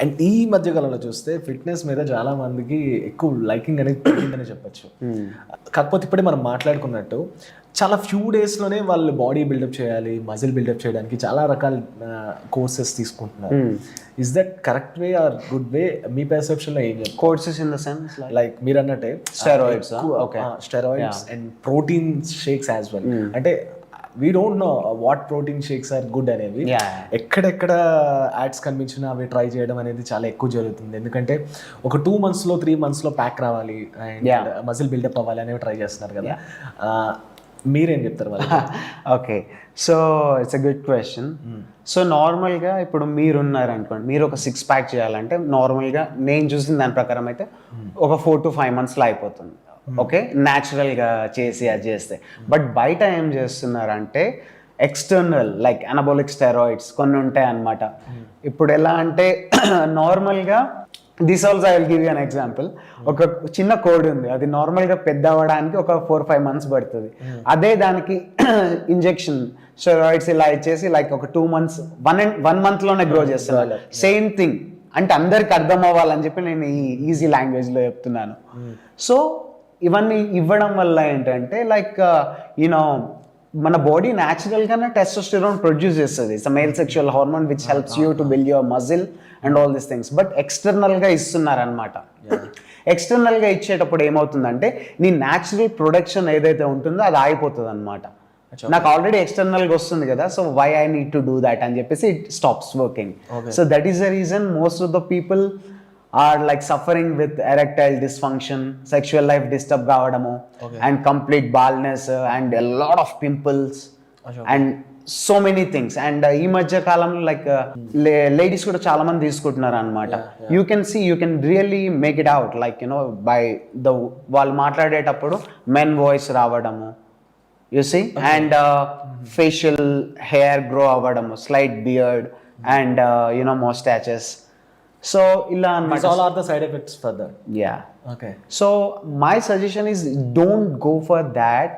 And ఈ మధ్య కాలంలో చూస్తే ఫిట్నెస్ మీద చాలా మందికి ఎక్కువ లైకింగ్ అనేది పెరిగిందని చెప్పొచ్చు. కాకపోతే ఇప్పుడే మనం మాట్లాడుకున్నట్టు చాలా ఫ్యూ డేస్లోనే వాళ్ళు బాడీ బిల్డప్ చేయాలి, మజిల్ బిల్డప్ చేయడానికి చాలా రకాల కోర్సెస్ తీసుకుంటున్నారు. Is that correct way or good way? మీ పర్సెప్షన్లో ఏం చెప్తారు? Courses in the sense like మీరు అన్నట్టే steroids, steroids and protein shakes as well. అంటే we don't know what protein shakes are good అనేవి. ఎక్కడెక్కడ యాడ్స్ కనిపించినా అవి ట్రై చేయడం అనేది చాలా ఎక్కువ జరుగుతుంది. ఎందుకంటే ఒక 2 monthsలో 3 monthsలో ప్యాక్ రావాలి అండ్ మజిల్ బిల్డప్ అవ్వాలి అనేవి ట్రై చేస్తున్నారు కదా. మీరేం చెప్తారు వాళ్ళు? Okay, so it's a good question. So నార్మల్గా ఇప్పుడు మీరున్నారు అనుకోండి, మీరు ఒక 6 pack చేయాలంటే నార్మల్గా నేను చూసిన దాని ప్రకారం అయితే ఒక 4 to 5 monthsలో అయిపోతుంది. ఓకే, న్యాచురల్గా చేసి అది చేస్తే. బట్ బయట ఏం చేస్తున్నారంటే ఎక్స్టర్నల్ లైక్ అనబోలిక్ స్టెరాయిడ్స్ కొన్ని ఉంటాయి అన్నమాట. ఇప్పుడు ఎలా అంటే నార్మల్గా this also I will give you an example. ఒక చిన్న కోడ్ ఉంది, అది నార్మల్గా పెద్ద అవ్వడానికి ఒక 4-5 months పడుతుంది. అదే దానికి ఇంజెక్షన్ స్టెరాయిడ్స్ ఇలా ఇచ్చేసి లైక్ ఒక 2 months 1 monthలోనే గ్రో చేస్తున్నారు. సేమ్ థింగ్, అంటే అందరికి అర్థం అవ్వాలని చెప్పి నేను ఈ ఈజీ లాంగ్వేజ్లో చెప్తున్నాను. సో ఇవన్నీ ఇవ్వడం వల్ల ఏంటంటే లైక్ యూనో మన బాడీ న్యాచురల్గానే టెస్టోస్టెరాన్ ప్రొడ్యూస్ చేస్తుంది. It's male sexual hormone which helps you to build your muscle and all these things. But ఎక్స్టర్నల్గా ఇస్తున్నారనమాట. ఎక్స్టర్నల్గా ఇచ్చేటప్పుడు ఏమవుతుందంటే నీ న్యాచురల్ ప్రొడక్షన్ ఏదైతే ఉంటుందో అది ఆగిపోతుంది అనమాట. నాకు ఆల్రెడీ ఎక్స్టర్నల్గా వస్తుంది కదా, so why I need to do that అని చెప్పేసి it stops working. So that is the reason most of the people are like suffering with erectile dysfunction, sexual life disturb కావడము, and complete baldness and a lot of pimples and so many things. And ఈ మధ్య కాలంలో like ladies కూడా చాలా మంది తీసుకుంటున్నారు అనమాట. You can see, you can really make it out like you know by the వాళ్ళు మాట్లాడేటప్పుడు మెన్ వాయిస్ రావడము, you see, and facial hair grow అవ్వడము, slight beard and you know moustaches. So illa these all are the side effects for that. Yeah. Okay. So my suggestion is don't go for that.